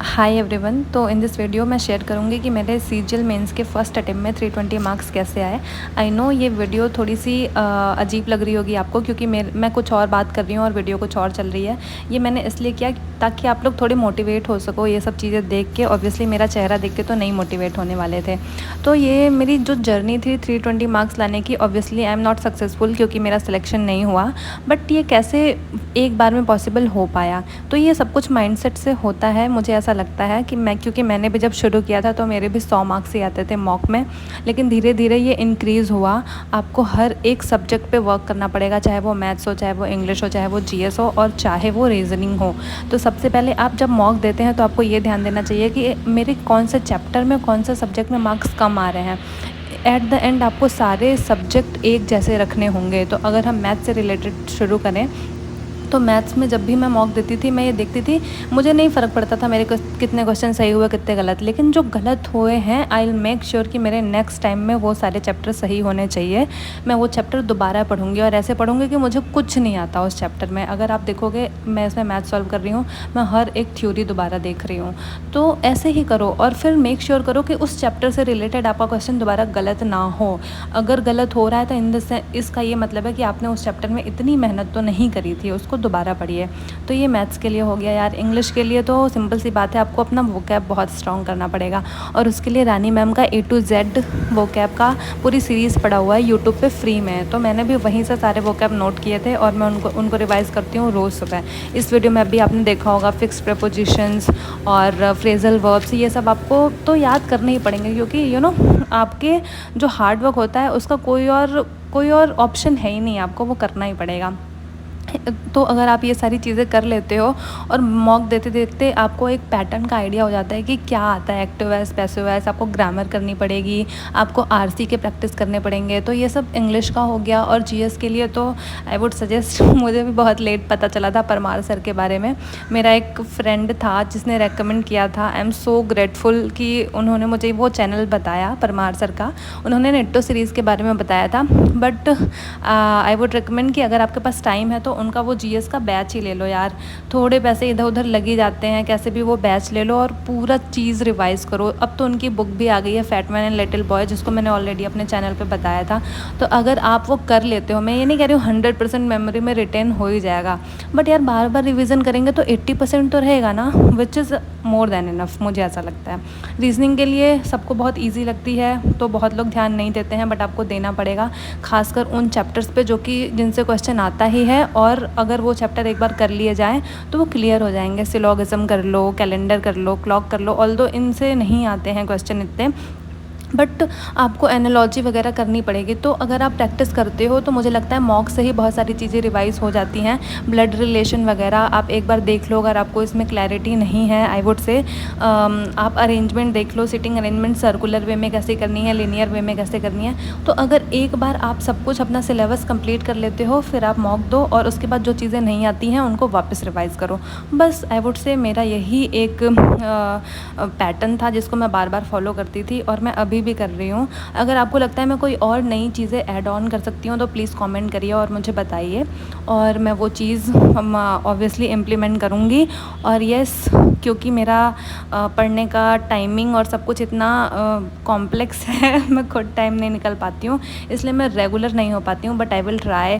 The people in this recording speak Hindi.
Hi everyone. तो इन दिस वीडियो मैं शेयर करूंगी कि मेरे सीजीएल मेंस के फर्स्ट अटेम्प्ट में 320 मार्क्स कैसे आए। आई नो ये वीडियो थोड़ी सी अजीब लग रही होगी आपको, क्योंकि मैं कुछ और बात कर रही हूँ और वीडियो कुछ और चल रही है। ये मैंने इसलिए किया ताकि आप लोग थोड़े मोटिवेट हो सको ये सब चीज़ें देख के। ऑब्वियसली मेरा चेहरा देख के तो नहीं मोटिवेट होने वाले थे। तो ये मेरी जो जर्नी थी 320 मार्क्स लाने की, obviously I am not successful क्योंकि मेरा सिलेक्शन नहीं हुआ। बट ये कैसे एक बार में पॉसिबल हो पाया, तो ये सब कुछ माइंडसेट से होता है। मुझे ऐसा लगता है कि क्योंकि मैंने भी जब शुरू किया था तो मेरे भी 100 मार्क्स ही आते थे मॉक में, लेकिन धीरे धीरे ये इंक्रीज़ हुआ। आपको हर एक सब्जेक्ट पे वर्क करना पड़ेगा, चाहे वो मैथ्स हो, चाहे वो इंग्लिश हो, चाहे वो जीएस हो और चाहे वो रीजनिंग हो। तो सबसे पहले आप जब मॉक देते हैं तो आपको ये ध्यान देना चाहिए कि मेरे कौन से चैप्टर में, कौन से सब्जेक्ट में मार्क्स कम आ रहे हैं। एट द एंड आपको सारे सब्जेक्ट एक जैसे रखने होंगे। तो अगर हम मैथ से रिलेटेड शुरू करें तो मैथ्स में जब भी मैं मॉक देती थी, मैं ये देखती थी, मुझे नहीं फ़र्क पड़ता था मेरे कितने क्वेश्चन सही हुए कितने गलत, लेकिन जो गलत हुए हैं आई विल मेक श्योर कि मेरे नेक्स्ट टाइम में वो सारे चैप्टर सही होने चाहिए। मैं वो चैप्टर दोबारा पढ़ूंगी और ऐसे पढ़ूंगी कि मुझे कुछ नहीं आता उस चैप्टर में। अगर आप देखोगे मैं इसमें मैथ सॉल्व कर रही हूँ, मैं हर एक थ्योरी दोबारा देख रही हूँ। तो ऐसे ही करो और फिर मेक श्योर करो कि उस चैप्टर से रिलेटेड आपका क्वेश्चन दोबारा गलत ना हो। अगर गलत हो रहा है तो इसका ये मतलब है कि आपने उस चैप्टर में इतनी मेहनत तो नहीं करी थी, उसको दोबारा पढ़िए। तो ये मैथ्स के लिए हो गया यार। इंग्लिश के लिए तो सिंपल सी बात है, आपको अपना वोकैब बहुत स्ट्रॉन्ग करना पड़ेगा और उसके लिए रानी मैम का A to Z वोकैब का पूरी सीरीज़ पड़ा हुआ है यूट्यूब पे फ्री में। तो मैंने भी वहीं से सारे वोकैब नोट किए थे और मैं उनको रिवाइज़ करती हूँ रोज़ सुबह। इस वीडियो में अभी आपने देखा होगा फिक्स प्रेपोजिशंस और फ्रेजल वर्ब्स, ये सब आपको तो याद करने ही पड़ेंगे, क्योंकि आपके जो हार्ड वर्क होता है उसका कोई और ऑप्शन है ही नहीं, आपको वो करना ही पड़ेगा। तो अगर आप ये सारी चीज़ें कर लेते हो और मॉक देते देखते आपको एक पैटर्न का आइडिया हो जाता है कि क्या आता है, एक्टिव वॉइस, पैसिव वॉइस, आपको ग्रामर करनी पड़ेगी, आपको आरसी के प्रैक्टिस करने पड़ेंगे। तो ये सब इंग्लिश का हो गया। और जीएस के लिए तो आई वुड सजेस्ट मुझे भी बहुत लेट पता चला था परमार सर के बारे में। मेरा एक फ्रेंड था जिसने रेकमेंड किया था। आई एम सो ग्रेटफुल कि उन्होंने मुझे वो चैनल बताया परमार सर का। उन्होंने नेट्टो सीरीज़ के बारे में बताया था। बट आई वुड रिकमेंड कि अगर आपके पास टाइम है तो उनका वो जीएस का बैच ही ले लो यार। थोड़े पैसे इधर उधर लग ही जाते हैं, कैसे भी वो बैच ले लो और पूरा चीज़ रिवाइज़ करो। अब तो उनकी बुक भी आ गई है, fat man and little boy, जिसको मैंने ऑलरेडी अपने चैनल पे बताया था। तो अगर आप वो कर लेते हो, मैं ये नहीं कह रही हूँ 100% मेमोरी में रिटेन हो ही जाएगा, बट यार बार बार रिविज़न करेंगे तो 80% तो रहेगा ना, which is more than enough, मुझे ऐसा लगता है। रीजनिंग के लिए सबको बहुत ईजी लगती है तो बहुत लोग ध्यान नहीं देते हैं, बट आपको देना पड़ेगा, खासकर उन चैप्टर्स पे जो कि जिनसे क्वेश्चन आता ही है। और अगर वो चैप्टर एक बार कर लिए जाएँ तो वो क्लियर हो जाएंगे। सिलोगिज्म कर लो, कैलेंडर कर लो, क्लॉक कर लो, ऑल्दो इनसे नहीं आते हैं क्वेश्चन इतने, बट आपको एनालॉजी वगैरह करनी पड़ेगी। तो अगर आप प्रैक्टिस करते हो तो मुझे लगता है मॉक से ही बहुत सारी चीज़ें रिवाइज़ हो जाती हैं। ब्लड रिलेशन वगैरह आप एक बार देख लो, अगर आपको इसमें क्लैरिटी नहीं है आई वुड से आप अरेंजमेंट देख लो, सिटिंग अरेंजमेंट सर्कुलर वे में कैसे करनी है, लिनियर वे में कैसे करनी है। तो अगर एक बार आप सब कुछ अपना सिलेबस कंप्लीट कर लेते हो, फिर आप मॉक दो और उसके बाद जो चीज़ें नहीं आती हैं उनको वापस रिवाइज़ करो। बस आई वुड से मेरा यही एक पैटर्न था जिसको मैं बार बार फॉलो करती थी और मैं अभी भी कर रही हूँ। अगर आपको लगता है मैं कोई और नई चीज़ें ऐड ऑन कर सकती हूँ तो प्लीज़ कमेंट करिए और मुझे बताइए, और मैं वो चीज़ ऑब्वियसली इम्प्लीमेंट करूँगी। और यस, क्योंकि मेरा पढ़ने का टाइमिंग और सब कुछ इतना कॉम्प्लेक्स है मैं खुद टाइम नहीं निकल पाती हूँ, इसलिए मैं रेगुलर नहीं हो पाती हूँ, बट आई विल ट्राई